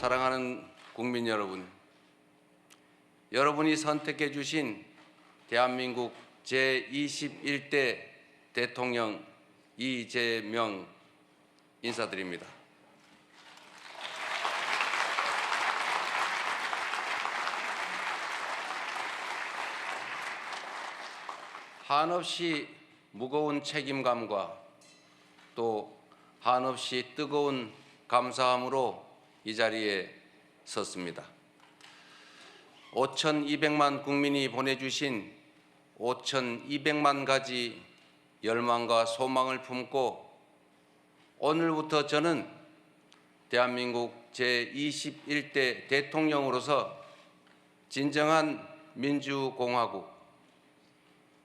사랑하는 국민 여러분, 여러분이 선택해 주신 대한민국 제21대 대통령 이재명 인사드립니다. 한없이 무거운 책임감과 또 한없이 뜨거운 감사함으로 이 자리에 섰습니다. 5,200만 국민이 보내주신 5,200만 가지 열망과 소망을 품고 오늘부터 저는 대한민국 제21대 대통령으로서 진정한 민주공화국,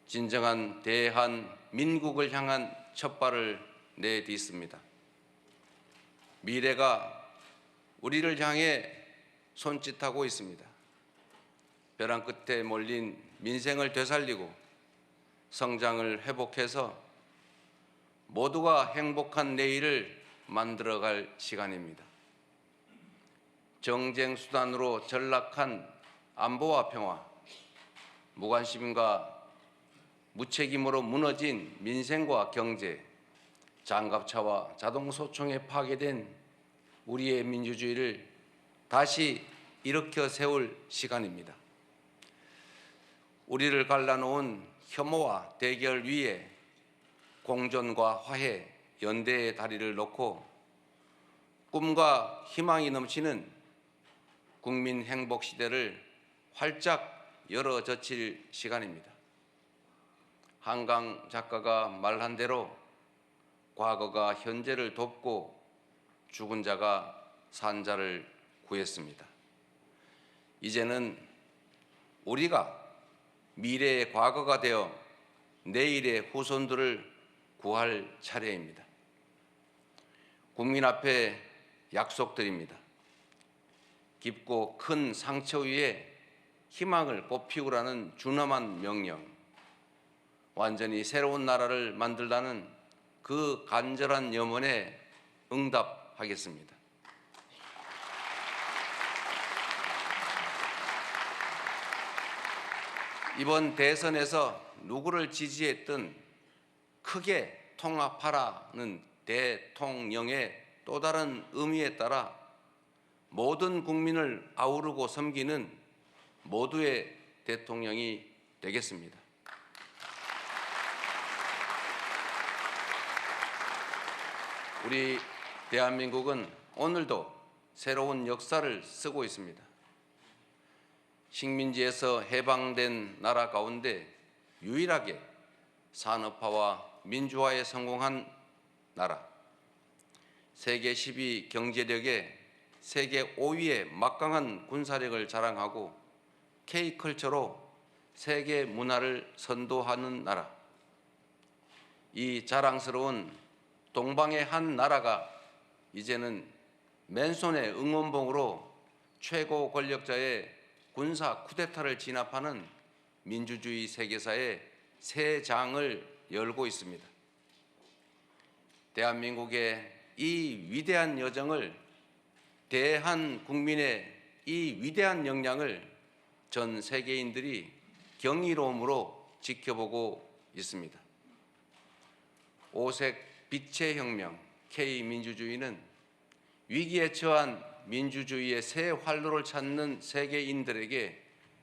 진정한 대한민국을 향한 첫발을 내딛습니다. 미래가 우리를 향해 손짓하고 있습니다. 벼랑 끝에 몰린 민생을 되살리고 성장을 회복해서 모두가 행복한 내일을 만들어갈 시간입니다. 정쟁 수단으로 전락한 안보와 평화, 무관심과 무책임으로 무너진 민생과 경제, 장갑차와 자동소총에 파괴된 우리의 민주주의를 다시 일으켜 세울 시간입니다. 우리를 갈라놓은 혐오와 대결 위에 공존과 화해, 연대의 다리를 놓고 꿈과 희망이 넘치는 국민 행복 시대를 활짝 열어젖힐 시간입니다. 한강 작가가 말한 대로 과거가 현재를 돕고 죽은 자가 산 자를 구했습니다. 이제는 우리가 미래의 과거가 되어 내일의 후손들을 구할 차례입니다. 국민 앞에 약속드립니다. 깊고 큰 상처 위에 희망을 꽃피우라는 준엄한 명령, 완전히 새로운 나라를 만들라는 그 간절한 염원에 응답하겠습니다. 이번 대선에서 누구를 지지했든 크게 통합하라는 대통령의 또 다른 의미에 따라 모든 국민을 아우르고 섬기는 모두의 대통령이 되겠습니다. 우리 대한민국은 오늘도 새로운 역사를 쓰고 있습니다. 식민지에서 해방된 나라 가운데 유일하게 산업화와 민주화에 성공한 나라, 세계 10위 경제력에 세계 5위의 막강한 군사력을 자랑하고 K컬처로 세계 문화를 선도하는 나라, 이 자랑스러운 동방의 한 나라가 이제는 맨손의 응원봉으로 최고 권력자의 군사 쿠데타를 진압하는 민주주의 세계사의 새 장을 열고 있습니다. 대한민국의 이 위대한 여정을, 대한국민의 이 위대한 역량을 전 세계인들이 경이로움으로 지켜보고 있습니다. 오색 빛의 혁명 K민주주의는 위기에 처한 민주주의의 새 활로를 찾는 세계인들에게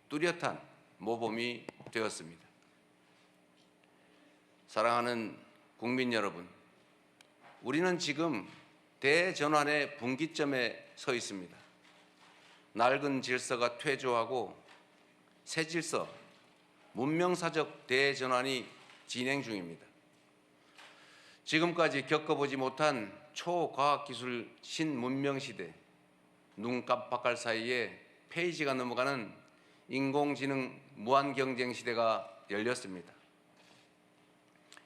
뚜렷한 모범이 되었습니다. 사랑하는 국민 여러분, 우리는 지금 대전환의 분기점에 서 있습니다. 낡은 질서가 퇴조하고 새 질서, 문명사적 대전환이 진행 중입니다. 지금까지 겪어보지 못한 초과학기술 신문명시대, 눈 깜빡할 사이에 페이지가 넘어가는 인공지능 무한경쟁 시대가 열렸습니다.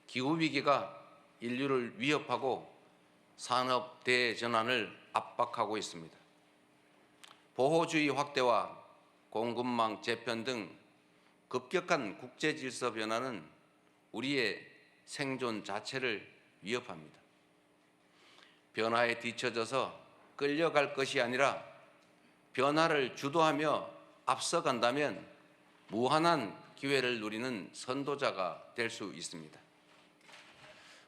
기후위기가 인류를 위협하고 산업 대전환을 압박하고 있습니다. 보호주의 확대와 공급망 재편 등 급격한 국제질서 변화는 우리의 생존 자체를 위협합니다. 변화에 뒤처져서 끌려갈 것이 아니라 변화를 주도하며 앞서간다면 무한한 기회를 누리는 선도자가 될 수 있습니다.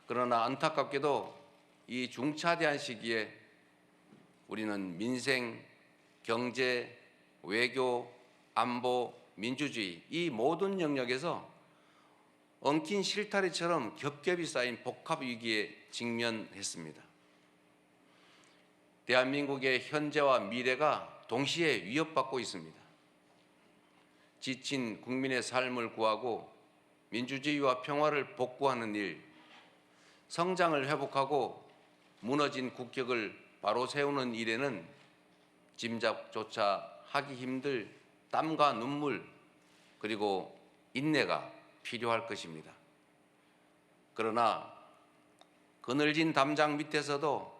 그러나 안타깝게도 이 중차대한 시기에 우리는 민생, 경제, 외교, 안보, 민주주의 이 모든 영역에서 엉킨 실타래처럼 겹겹이 쌓인 복합 위기에 직면했습니다. 대한민국의 현재와 미래가 동시에 위협받고 있습니다. 지친 국민의 삶을 구하고 민주주의와 평화를 복구하는 일, 성장을 회복하고 무너진 국격을 바로 세우는 일에는 짐작조차 하기 힘들 땀과 눈물 그리고 인내가 필요할 것입니다. 그러나 그늘진 담장 밑에서도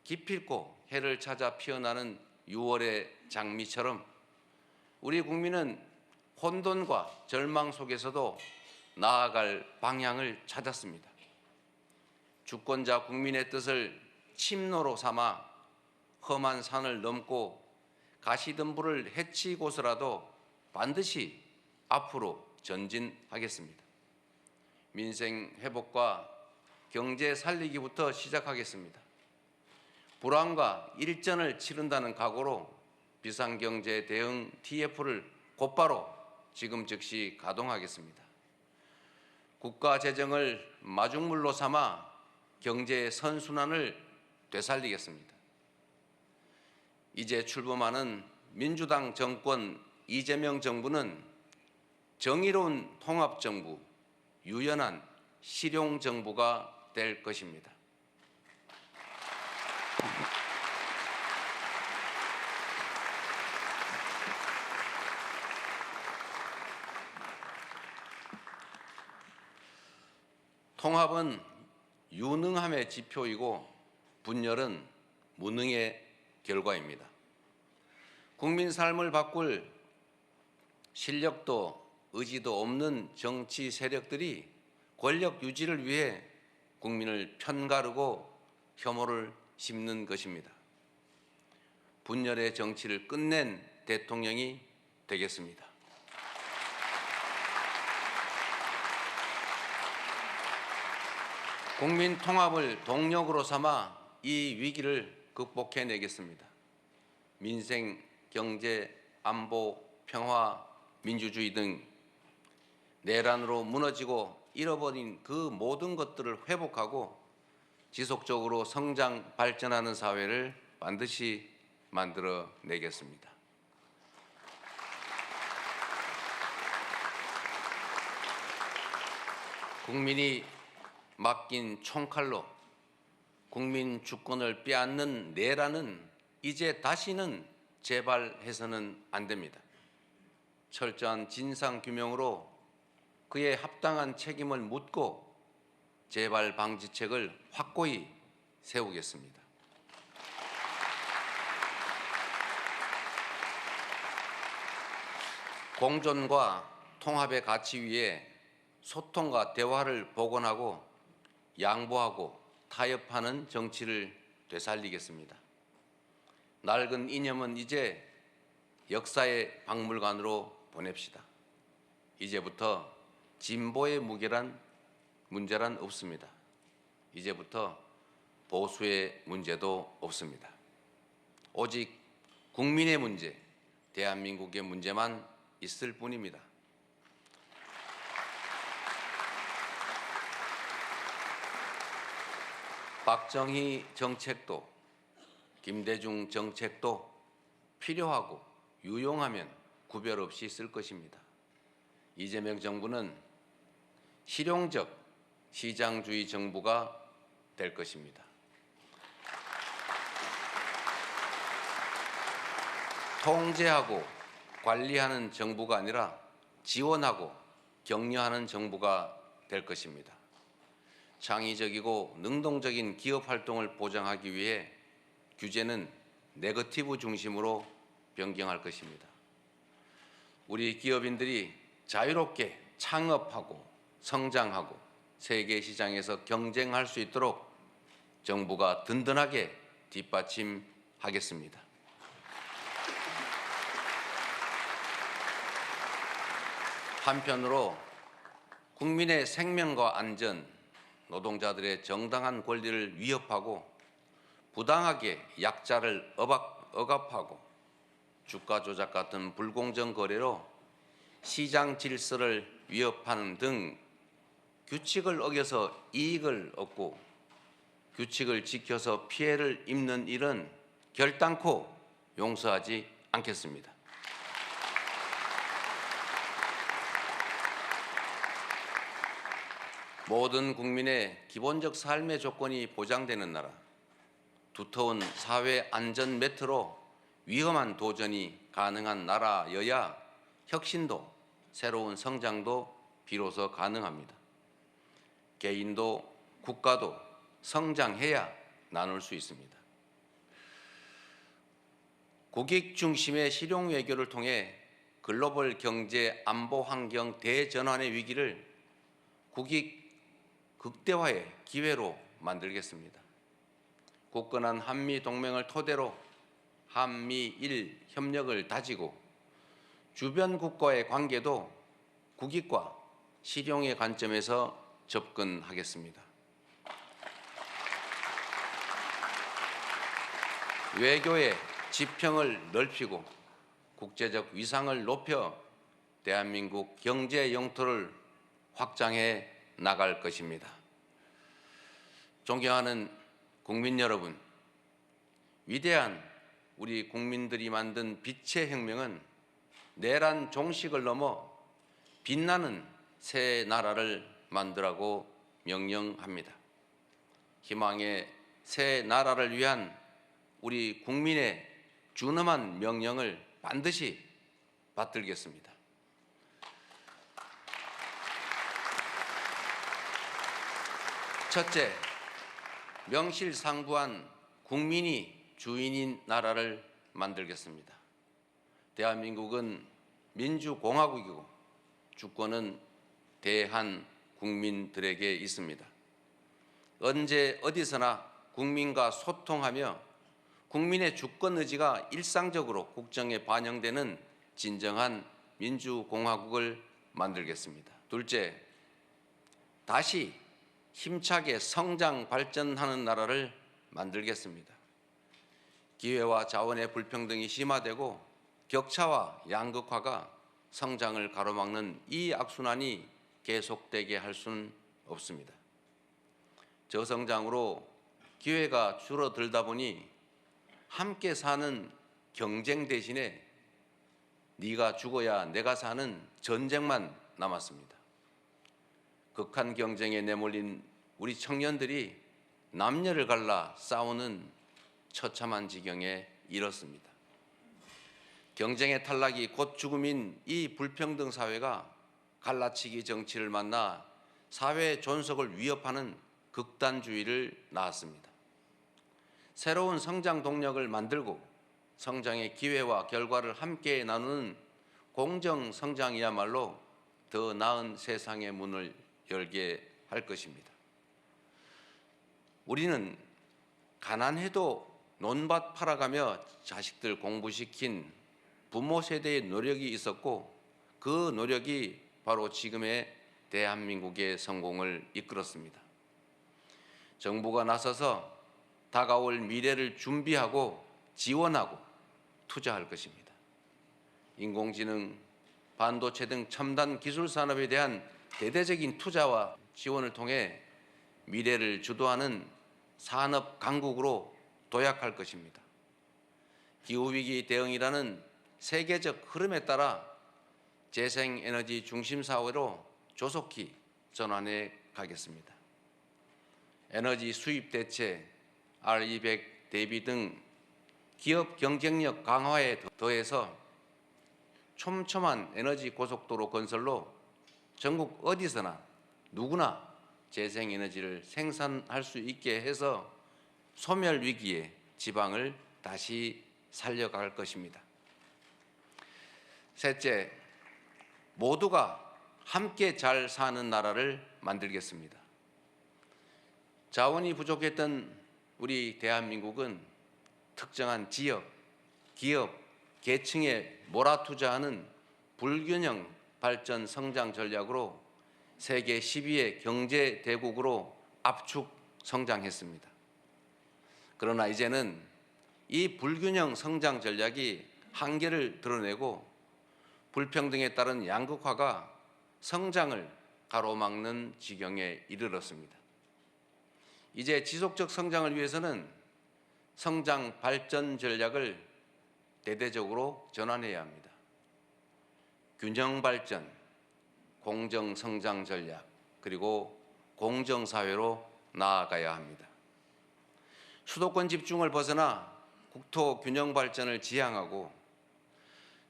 기필코 해를 찾아 피어나는 6월의 장미처럼 우리 국민은 혼돈과 절망 속에서도 나아갈 방향을 찾았습니다. 주권자 국민의 뜻을 침노로 삼아 험한 산을 넘고 가시덤불을 헤치고서라도 반드시 앞으로 전진하겠습니다. 민생 회복과 경제 살리기부터 시작하겠습니다. 불황과 일전을 치른다는 각오로 비상경제 대응 TF를 곧바로 지금 즉시 가동하겠습니다. 국가 재정을 마중물로 삼아 경제의 선순환을 되살리겠습니다. 이제 출범하는 민주당 정권 이재명 정부는 정의로운 통합정부, 유연한 실용정부가 될 것입니다. 통합은 유능함의 지표이고 분열은 무능의 결과입니다. 국민 삶을 바꿀 실력도 의지도 없는 정치 세력들이 권력 유지를 위해 국민을 편가르고 혐오를 심는 것입니다. 분열의 정치를 끝낸 대통령이 되겠습니다. 국민 통합을 동력으로 삼아 이 위기를 극복해내겠습니다. 민생, 경제, 안보, 평화, 민주주의 등 내란으로 무너지고 잃어버린 그 모든 것들을 회복하고 지속적으로 성장, 발전하는 사회를 반드시 만들어내겠습니다. 국민이 맡긴 총칼로 국민 주권을 빼앗는 내란은 이제 다시는 재발해서는 안 됩니다. 철저한 진상규명으로 그에 합당한 책임을 묻고 재발 방지책을 확고히 세우겠습니다. 공존과 통합의 가치 위에 소통과 대화를 복원하고 양보하고 타협하는 정치를 되살리겠습니다. 낡은 이념은 이제 역사의 박물관으로 보냅시다. 이제부터 진보의 문제란 없습니다. 이제부터 보수의 문제도 없습니다. 오직 국민의 문제, 대한민국의 문제만 있을 뿐입니다. 박정희 정책도 김대중 정책도 필요하고 유용하면 구별 없이 쓸 것입니다. 이재명 정부는 실용적 시장주의 정부가 될 것입니다. 통제하고 관리하는 정부가 아니라 지원하고 격려하는 정부가 될 것입니다. 창의적이고 능동적인 기업 활동을 보장하기 위해 규제는 네거티브 중심으로 변경할 것입니다. 우리 기업인들이 자유롭게 창업하고 성장하고 세계 시장에서 경쟁할 수 있도록 정부가 든든하게 뒷받침하겠습니다. 한편으로 국민의 생명과 안전, 노동자들의 정당한 권리를 위협하고 부당하게 약자를 억압하고 주가 조작 같은 불공정 거래로 시장 질서를 위협하는 등 규칙을 어겨서 이익을 얻고 규칙을 지켜서 피해를 입는 일은 결단코 용서하지 않겠습니다. 모든 국민의 기본적 삶의 조건이 보장되는 나라, 두터운 사회 안전 매트로 위험한 도전이 가능한 나라여야 혁신도 새로운 성장도 비로소 가능합니다. 개인도 국가도 성장해야 나눌 수 있습니다. 국익 중심의 실용 외교를 통해 글로벌 경제 안보 환경 대전환의 위기를 국익 극대화의 기회로 만들겠습니다. 굳건한 한미 동맹을 토대로 한미일 협력을 다지고 주변 국가의 관계도 국익과 실용의 관점에서 접근하겠습니다. 외교의 지평을 넓히고 국제적 위상을 높여 대한민국 경제 영토를 확장해 나갈 것입니다. 존경하는 국민 여러분, 위대한 우리 국민들이 만든 빛의 혁명은 내란 종식을 넘어 빛나는 새 나라를 만들라고 명령합니다. 희망의 새 나라를 위한 우리 국민의 준엄한 명령을 반드시 받들겠습니다. 첫째, 명실상부한 국민이 주인인 나라를 만들겠습니다. 대한민국은 민주공화국이고 주권은 대한 국민들에게 있습니다. 언제 어디서나 국민과 소통하며 국민의 주권 의지가 일상적으로 국정에 반영되는 진정한 민주공화국을 만들겠습니다. 둘째, 다시 힘차게 성장 발전하는 나라를 만들겠습니다. 기회와 자원의 불평등이 심화되고 격차와 양극화가 성장을 가로막는 이 악순환이 계속되게 할 수는 없습니다. 저성장으로 기회가 줄어들다 보니 함께 사는 경쟁 대신에 네가 죽어야 내가 사는 전쟁만 남았습니다. 극한 경쟁에 내몰린 우리 청년들이 남녀를 갈라 싸우는 처참한 지경에 이르렀습니다. 경쟁의 탈락이 곧 죽음인 이 불평등 사회가 갈라치기 정치를 만나 사회 존속을 위협하는 극단주의를 낳았습니다. 새로운 성장 동력을 만들고 성장의 기회와 결과를 함께 나누는 공정 성장이야말로 더 나은 세상의 문을 열게 할 것입니다. 우리는 가난해도 논밭 팔아가며 자식들 공부시킨 부모 세대의 노력이 있었고 그 노력이 바로 지금의 대한민국의 성공을 이끌었습니다. 정부가 나서서 다가올 미래를 준비하고 지원하고 투자할 것입니다. 인공지능, 반도체 등 첨단 기술 산업에 대한 대대적인 투자와 지원을 통해 미래를 주도하는 산업 강국으로 도약할 것입니다. 기후위기 대응이라는 세계적 흐름에 따라 재생에너지 중심 사회로 조속히 전환해 가겠습니다. 에너지 수입 대체, R200 대비 등 기업 경쟁력 강화에 더해서 촘촘한 에너지 고속도로 건설로 전국 어디서나 누구나 재생에너지를 생산할 수 있게 해서 소멸 위기에 지방을 다시 살려갈 것입니다. 셋째, 모두가 함께 잘 사는 나라를 만들겠습니다. 자원이 부족했던 우리 대한민국은 특정한 지역, 기업, 계층에 몰아투자하는 불균형 발전 성장 전략으로 세계 10위의 경제 대국으로 압축 성장했습니다. 그러나 이제는 이 불균형 성장 전략이 한계를 드러내고 불평등에 따른 양극화가 성장을 가로막는 지경에 이르렀습니다. 이제 지속적 성장을 위해서는 성장 발전 전략을 대대적으로 전환해야 합니다. 균형 발전, 공정 성장 전략, 그리고 공정 사회로 나아가야 합니다. 수도권 집중을 벗어나 국토 균형 발전을 지향하고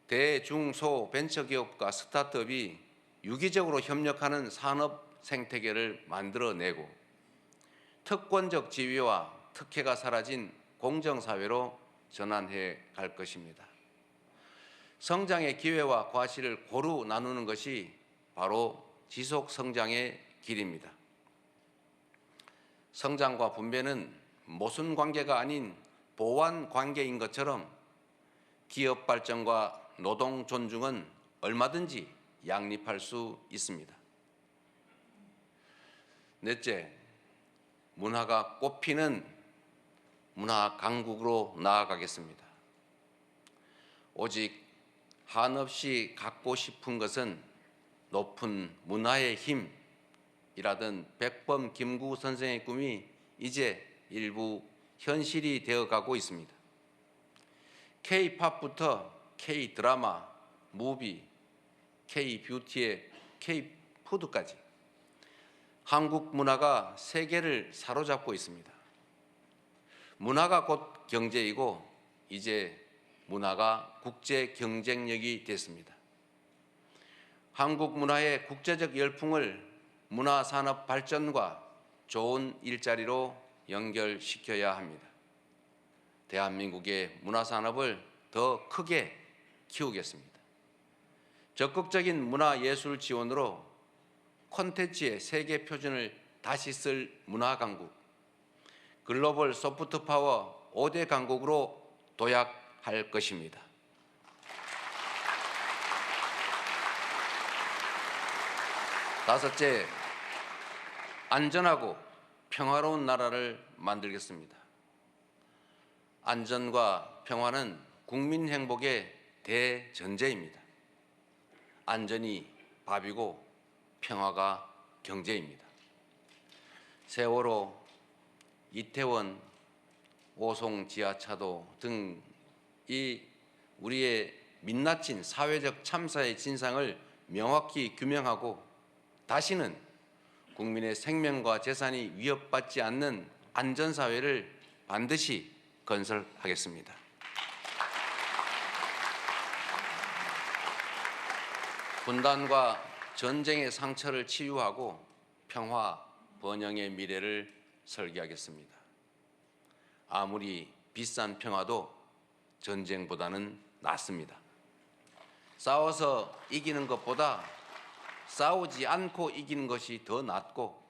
대중소 벤처기업과 스타트업이 유기적으로 협력하는 산업 생태계를 만들어내고 특권적 지위와 특혜가 사라진 공정사회로 전환해 갈 것입니다. 성장의 기회와 과실을 고루 나누는 것이 바로 지속 성장의 길입니다. 성장과 분배는 모순 관계가 아닌 보완 관계인 것처럼 기업 발전과 노동 존중은 얼마든지 양립할 수 있습니다. 넷째, 문화가 꽃피는 문화 강국으로 나아가겠습니다. 오직 한없이 갖고 싶은 것은 높은 문화의 힘이라던 백범 김구 선생의 꿈이 이제 일부 현실이 되어가고 있습니다. K-팝부터 K-드라마, 무비, K-뷰티의 K-푸드까지 한국 문화가 세계를 사로잡고 있습니다. 문화가 곧 경제이고 이제 문화가 국제 경쟁력이 됐습니다. 한국 문화의 국제적 열풍을 문화산업 발전과 좋은 일자리로 연결시켜야 합니다. 대한민국의 문화산업을 더 크게 키우겠습니다. 적극적인 문화예술 지원으로 콘텐츠의 세계 표준을 다시 쓸 문화강국, 글로벌 소프트파워 5대 강국으로 도약할 것입니다. 다섯째, 안전하고 평화로운 나라를 만들겠습니다. 안전과 평화는 국민 행복의 대전제입니다. 안전이 밥이고 평화가 경제입니다. 세월호, 이태원, 오송 지하차도 등 이 우리의 민낯진 사회적 참사의 진상을 명확히 규명하고 다시는 국민의 생명과 재산이 위협받지 않는 안전사회를 반드시 건설하겠습니다. 분단과 전쟁의 상처를 치유하고 평화, 번영의 미래를 설계하겠습니다. 아무리 비싼 평화도 전쟁보다는 낫습니다. 싸워서 이기는 것보다 싸우지 않고 이기는 것이 더 낫고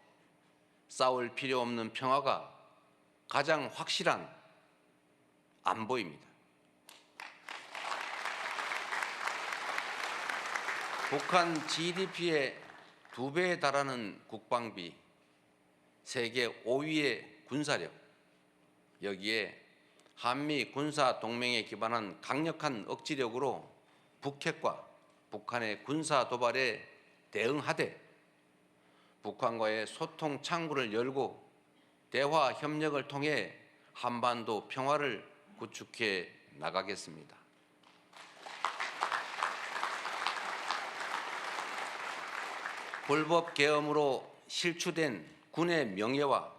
싸울 필요 없는 평화가 가장 확실한 안보입니다. 북한 GDP의 2배에 달하는 국방비, 세계 5위의 군사력, 여기에 한미 군사 동맹에 기반한 강력한 억지력으로 북핵과 북한의 군사 도발에 대응하되 북한과의 소통 창구를 열고 대화 협력을 통해 한반도 평화를 구축해 나가겠습니다. 불법 계엄으로 실추된 군의 명예와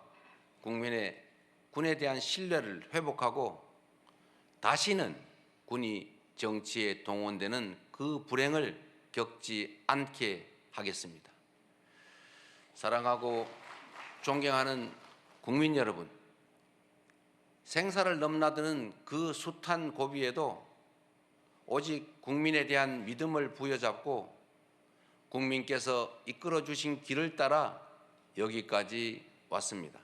군에 대한 신뢰를 회복하고 다시는 군이 정치에 동원되는 그 불행을 겪지 않게 하겠습니다. 사랑하고 존경하는 국민 여러분, 생사를 넘나드는 그 숱한 고비에도 오직 국민에 대한 믿음을 부여잡고 국민께서 이끌어 주신 길을 따라 여기까지 왔습니다.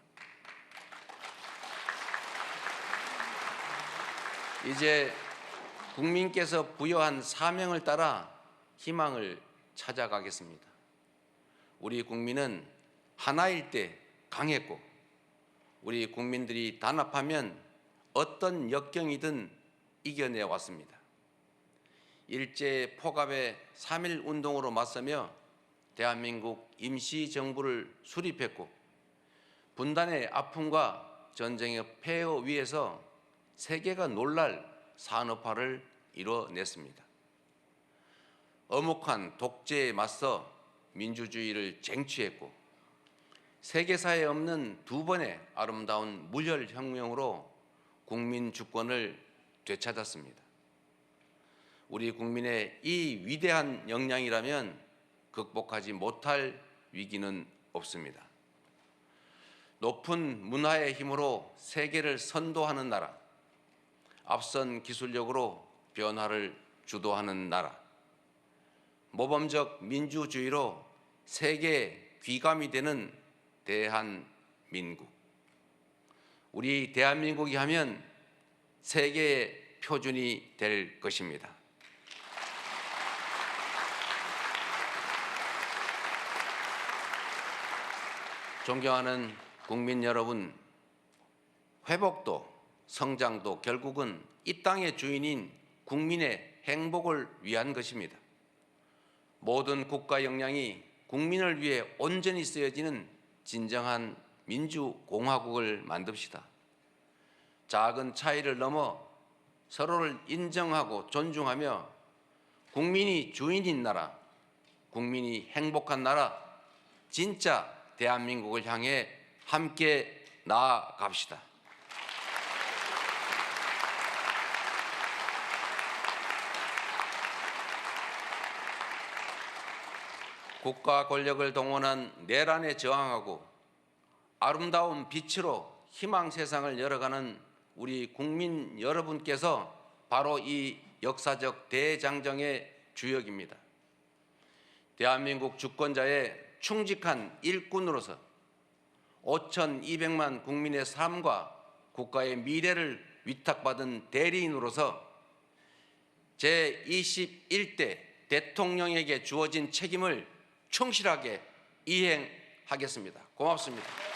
이제 국민께서 부여한 사명을 따라 희망을 찾아가겠습니다. 우리 국민은 하나일 때 강했고 우리 국민들이 단합하면 어떤 역경이든 이겨내 왔습니다. 일제 포갑의 3.1 운동으로 맞서며 대한민국 임시정부를 수립했고 분단의 아픔과 전쟁의 폐허 위에서 세계가 놀랄 산업화를 이뤄냈습니다. 엄혹한 독재에 맞서 민주주의를 쟁취했고 세계사에 없는 두 번의 아름다운 무혈혁명으로 국민 주권을 되찾았습니다. 우리 국민의 이 위대한 역량이라면 극복하지 못할 위기는 없습니다. 높은 문화의 힘으로 세계를 선도하는 나라, 앞선 기술력으로 변화를 주도하는 나라, 모범적 민주주의로 세계의 귀감이 되는 대한민국. 우리 대한민국이 하면 세계의 표준이 될 것입니다. 존경하는 국민 여러분, 회복도 성장도 결국은 이 땅의 주인인 국민의 행복을 위한 것입니다. 모든 국가 역량이 국민을 위해 온전히 쓰여지는 진정한 민주공화국을 만듭시다. 작은 차이를 넘어 서로를 인정하고 존중하며 국민이 주인인 나라, 국민이 행복한 나라, 진짜 대한민국을 향해 함께 나아갑시다. 국가 권력을 동원한 내란에 저항하고 아름다운 빛으로 희망 세상을 열어가는 우리 국민 여러분께서 바로 이 역사적 대장정의 주역입니다. 대한민국 주권자의 충직한 일꾼으로서 5,200만 국민의 삶과 국가의 미래를 위탁받은 대리인으로서 제21대 대통령에게 주어진 책임을 충실하게 이행하겠습니다. 고맙습니다.